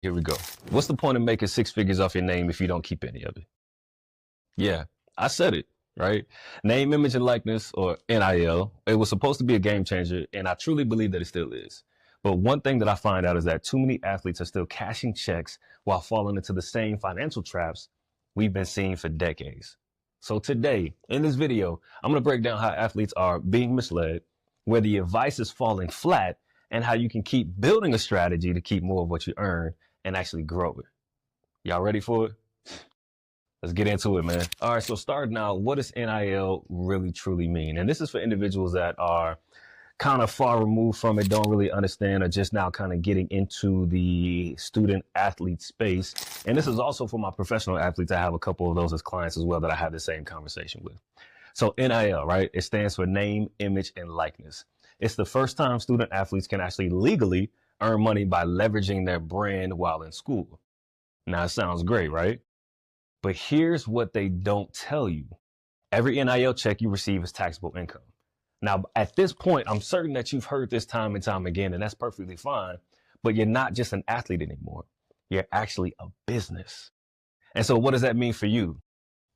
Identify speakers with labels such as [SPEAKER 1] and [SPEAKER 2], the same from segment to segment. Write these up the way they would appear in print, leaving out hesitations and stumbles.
[SPEAKER 1] Here we go. What's the point of making six figures off your name if you don't keep any of it? Yeah, I said it, right? Name, image, and likeness, or NIL. It was supposed to be a game changer, and I truly believe that it still is. But one thing that I find out is that too many athletes are still cashing checks while falling into the same financial traps we've been seeing for decades. So today, in this video, I'm going to break down how athletes are being misled, where the advice is falling flat, and how you can keep building a strategy to keep more of what you earn and actually grow it. Y'all ready for it? Let's get into it, man. All right, so starting out, what does NIL really truly mean? And this is for individuals that are kind of far removed from it, don't really understand, or just now kind of getting into the student athlete space. And this is also for my professional athletes. I have a couple of those as clients as well that I have the same conversation with. So NIL, right? It stands for name, image, and likeness. It's the first time student athletes can actually legally earn money by leveraging their brand while in school. Now, it sounds great, right? But here's what they don't tell you. Every NIL check you receive is taxable income. Now, at this point, I'm certain that you've heard this time and time again, and that's perfectly fine, but you're not just an athlete anymore. You're actually a business. And so what does that mean for you?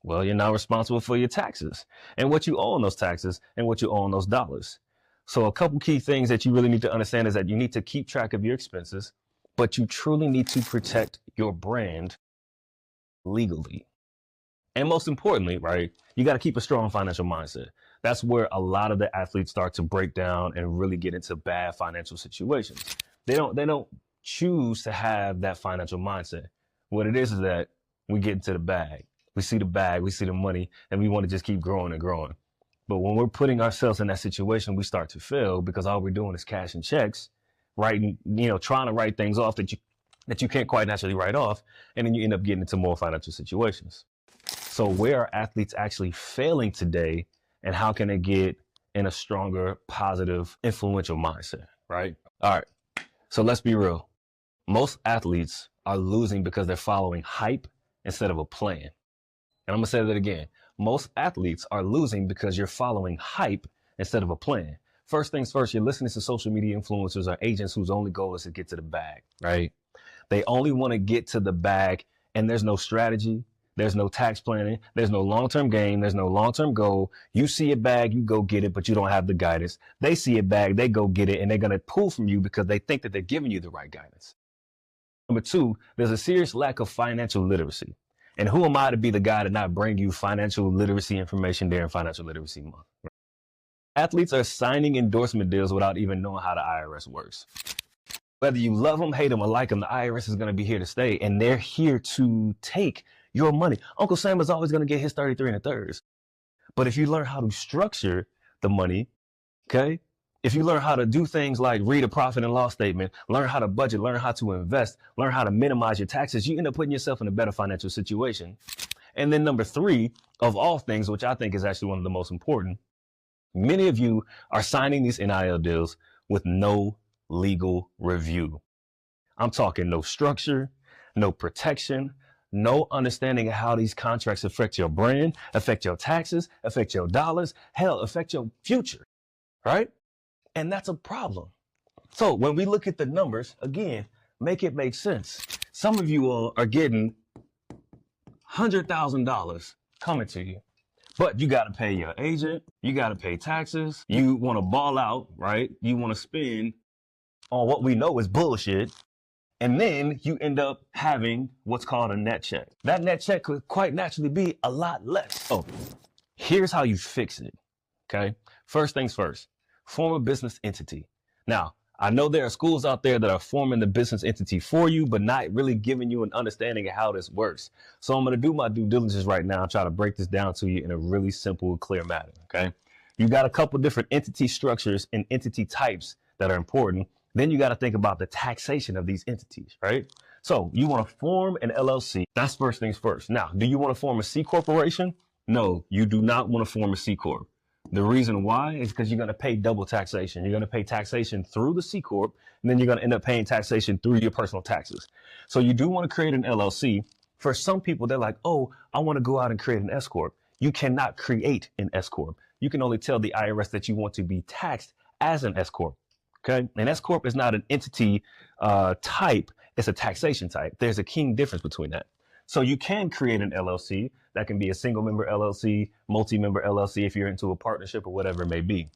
[SPEAKER 1] Well, you're now responsible for your taxes and what you owe on those taxes and what you owe on those dollars. So a couple key things that you really need to understand is that you need to keep track of your expenses, but you truly need to protect your brand legally. And most importantly, right, you got to keep a strong financial mindset. That's where a lot of the athletes start to break down and really get into bad financial situations. They don't choose to have that financial mindset. What it is that we get into the bag. We see the bag, we see the money, and we want to just keep growing and growing. But when we're putting ourselves in that situation, we start to fail because all we're doing is cashing checks, writing, trying to write things off that you can't quite naturally write off, and then you end up getting into more financial situations. So where are athletes actually failing today, and how can they get in a stronger, positive, influential mindset, right? All right, so let's be real. Most athletes are losing because they're following hype instead of a plan. And I'm gonna say that again. Most athletes are losing because you're following hype instead of a plan. First things first, you're listening to social media influencers or agents whose only goal is to get to the bag, right? They only want to get to the bag, and there's no strategy. There's no tax planning. There's no long-term gain. There's no long-term goal. You see a bag, you go get it, but you don't have the guidance. They see a bag, they go get it, and they're going to pull from you because they think that they're giving you the right guidance. Number two, there's a serious lack of financial literacy. And who am I to be the guy to not bring you financial literacy information during Financial Literacy Month? Athletes are signing endorsement deals without even knowing how the IRS works. Whether you love them, hate them, or like them, the IRS is going to be here to stay, and they're here to take your money. Uncle Sam is always going to get his 33 1/3. But if you learn how to structure the money, okay, if you learn how to do things like read a profit and loss statement, learn how to budget, learn how to invest, learn how to minimize your taxes, you end up putting yourself in a better financial situation. And then number three, of all things, which I think is actually one of the most important, many of you are signing these NIL deals with no legal review. I'm talking no structure, no protection, no understanding of how these contracts affect your brand, affect your taxes, affect your dollars, hell, affect your future, right? And that's a problem. So when we look at the numbers, again, make it make sense. Some of you all are getting $100,000 coming to you, but you got to pay your agent, you got to pay taxes, you want to ball out, right? You want to spend on what we know is bullshit. And then you end up having what's called a net check. That net check could quite naturally be a lot less. Oh, here's how you fix it, okay? First things first, form a business entity. Now, I know there are schools out there that are forming the business entity for you, but not really giving you an understanding of how this works. So I'm gonna do my due diligence right now and try to break this down to you in a really simple, clear manner, okay? You got a couple different entity structures and entity types that are important. Then you got to think about the taxation of these entities, right? So you want to form an LLC. That's first things first. Now, do you want to form a C corporation? No, you do not want to form a C corp. The reason why is because you're going to pay double taxation. You're going to pay taxation through the C corp, and then you're going to end up paying taxation through your personal taxes. So you do want to create an LLC. For some people, they're like, oh, I want to go out and create an S corp. You cannot create an S corp. You can only tell the IRS that you want to be taxed as an S corp. Okay. And S Corp is not an entity type, it's a taxation type. There's a key difference between that. So you can create an LLC that can be a single member LLC, multi-member LLC if you're into a partnership or whatever it may be.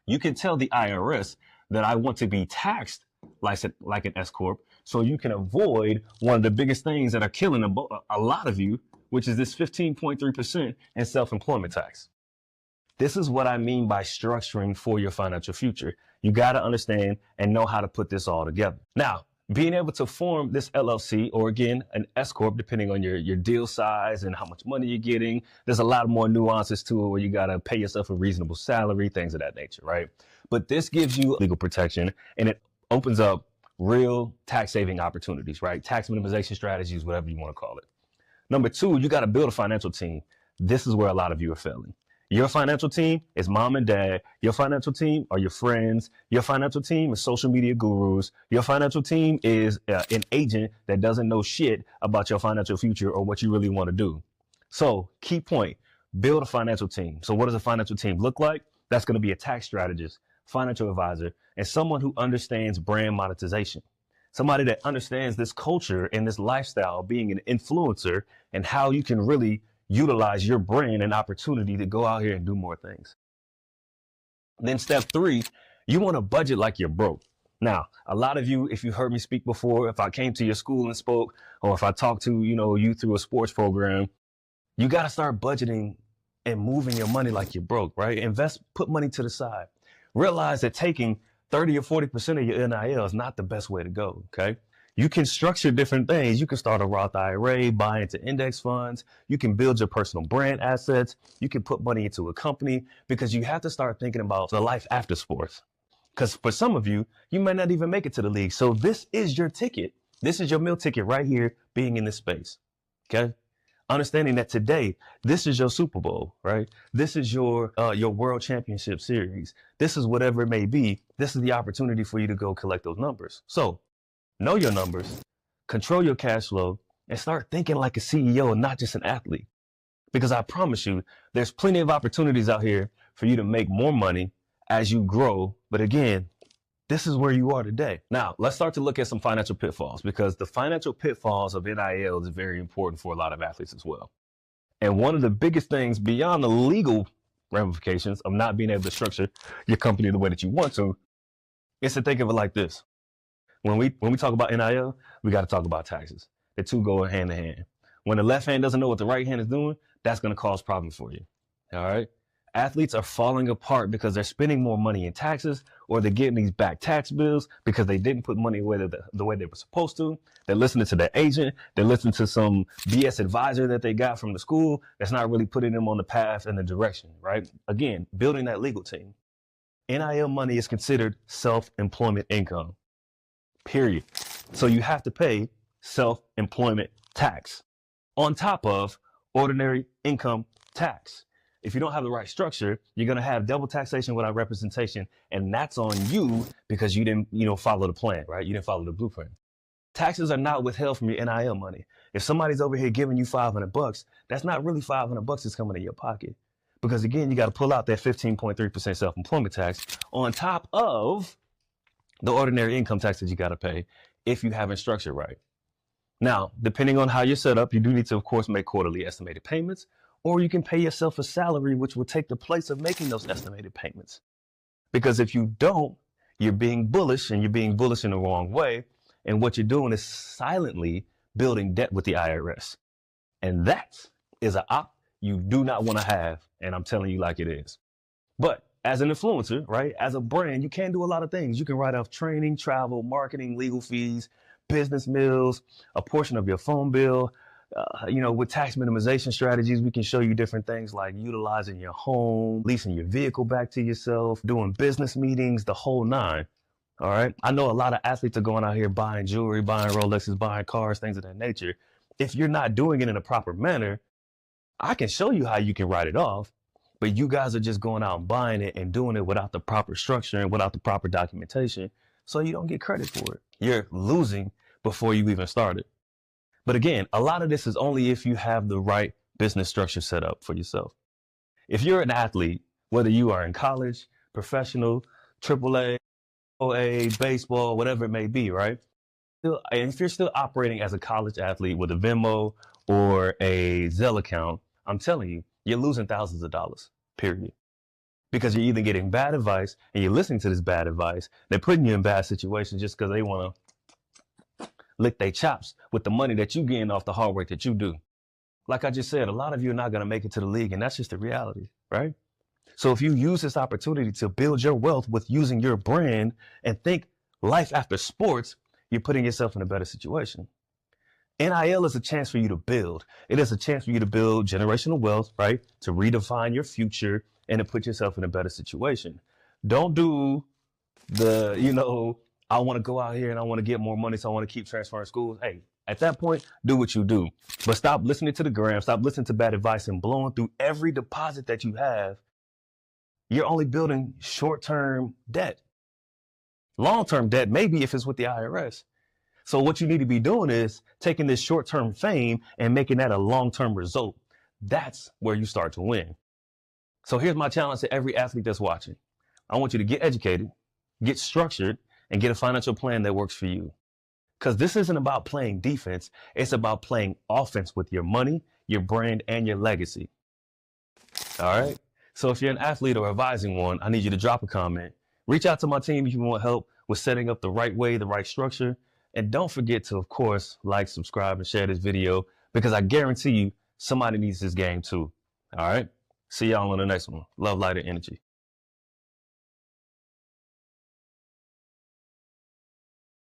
[SPEAKER 1] You can tell the IRS that I want to be taxed like an S Corp, so you can avoid one of the biggest things that are killing a lot of you, which is this 15.3% in self-employment tax. This is what I mean by structuring for your financial future. You got to understand and know how to put this all together. Now, being able to form this LLC, or again, an S Corp, depending on your deal size and how much money you're getting, there's a lot more nuances to it where you got to pay yourself a reasonable salary, things of that nature, right? But this gives you legal protection and it opens up real tax saving opportunities, right? Tax minimization strategies, whatever you want to call it. Number two, you got to build a financial team. This is where a lot of you are failing. Your financial team is mom and dad. Your financial team are your friends. Your financial team is social media gurus. Your financial team is an agent that doesn't know shit about your financial future or what you really want to do. So key point, build a financial team. So what does a financial team look like? That's going to be a tax strategist, financial advisor, and someone who understands brand monetization. Somebody that understands this culture and this lifestyle, being an influencer, and how you can really utilize your brand and opportunity to go out here and do more things. Then step three, you want to budget like you're broke. Now, a lot of you, if you heard me speak before, if I came to your school and spoke, or if I talked to, you through a sports program, you got to start budgeting and moving your money like you're broke, right? Invest, put money to the side. Realize that taking 30 or 40% of your NIL is not the best way to go, okay? You can structure different things. You can start a Roth IRA, buy into index funds. You can build your personal brand assets. You can put money into a company, because you have to start thinking about the life after sports. Because for some of you, you might not even make it to the league. So this is your ticket. This is your meal ticket right here, being in this space, okay? Understanding that today, this is your Super Bowl, right? This is your World Championship Series. This is whatever it may be. This is the opportunity for you to go collect those numbers. So know your numbers, control your cash flow, and start thinking like a CEO and not just an athlete. Because I promise you, there's plenty of opportunities out here for you to make more money as you grow. But again, this is where you are today. Now, let's start to look at some financial pitfalls, because the financial pitfalls of NIL is very important for a lot of athletes as well. And one of the biggest things beyond the legal ramifications of not being able to structure your company the way that you want to, is to think of it like this. When we talk about NIL, we got to talk about taxes. The two go hand in hand. When the left hand doesn't know what the right hand is doing, that's going to cause problems for you. All right. Athletes are falling apart because they're spending more money in taxes, or they're getting these back tax bills because they didn't put money away the way they were supposed to. They're listening to their agent. They're listening to some BS advisor that they got from the school that's not really putting them on the path and the direction, right? Again, building that legal team. NIL money is considered self-employment income. Period. So you have to pay self-employment tax on top of ordinary income tax. If you don't have the right structure, you're going to have double taxation without representation. And that's on you because you didn't, follow the plan, right? You didn't follow the blueprint. Taxes are not withheld from your NIL money. If somebody's over here giving you $500, that's not really $500 that's coming in your pocket. Because again, you got to pull out that 15.3% self-employment tax on top of the ordinary income tax that you got to pay if you haven't structured right. Now, depending on how you're set up, you do need to, of course, make quarterly estimated payments, or you can pay yourself a salary, which will take the place of making those estimated payments. Because if you don't, you're being bullish, and you're being bullish in the wrong way. And what you're doing is silently building debt with the IRS. And that is an op you do not want to have. And I'm telling you like it is. But as an influencer, right, as a brand, you can do a lot of things. You can write off training, travel, marketing, legal fees, business meals, a portion of your phone bill. With tax minimization strategies, we can show you different things like utilizing your home, leasing your vehicle back to yourself, doing business meetings, the whole nine. All right. I know a lot of athletes are going out here buying jewelry, buying Rolexes, buying cars, things of that nature. If you're not doing it in a proper manner, I can show you how you can write it off. But you guys are just going out and buying it and doing it without the proper structure and without the proper documentation. So you don't get credit for it. You're losing before you even started. But again, a lot of this is only if you have the right business structure set up for yourself. If you're an athlete, whether you are in college, professional, AAA, a baseball, whatever it may be, right? Still, and if you're still operating as a college athlete with a Venmo or a Zelle account, I'm telling you, you're losing thousands of dollars, period. Because you're either getting bad advice and you're listening to this bad advice, they're putting you in bad situations just because they want to lick their chops with the money that you getting off the hard work that you do. Like I just said, a lot of you are not going to make it to the league, and that's just the reality, right? So if you use this opportunity to build your wealth with using your brand and think life after sports, you're putting yourself in a better situation. NIL is a chance for you to build. It is a chance for you to build generational wealth, right? To redefine your future and to put yourself in a better situation. Don't do I want to go out here and I want to get more money, so I want to keep transferring schools. Hey, at that point, do what you do. But stop listening to the gram, stop listening to bad advice and blowing through every deposit that you have. You're only building short-term debt. Long-term debt, maybe if it's with the IRS. So what you need to be doing is taking this short-term fame and making that a long-term result. That's where you start to win. So here's my challenge to every athlete that's watching. I want you to get educated, get structured, and get a financial plan that works for you. Because this isn't about playing defense. It's about playing offense with your money, your brand, and your legacy. All right? So if you're an athlete or advising one, I need you to drop a comment. Reach out to my team if you want help with setting up the right way, the right structure. And don't forget to, of course, like, subscribe, and share this video, because I guarantee you somebody needs this game too. All right? See y'all on the next one. Love, light, and energy.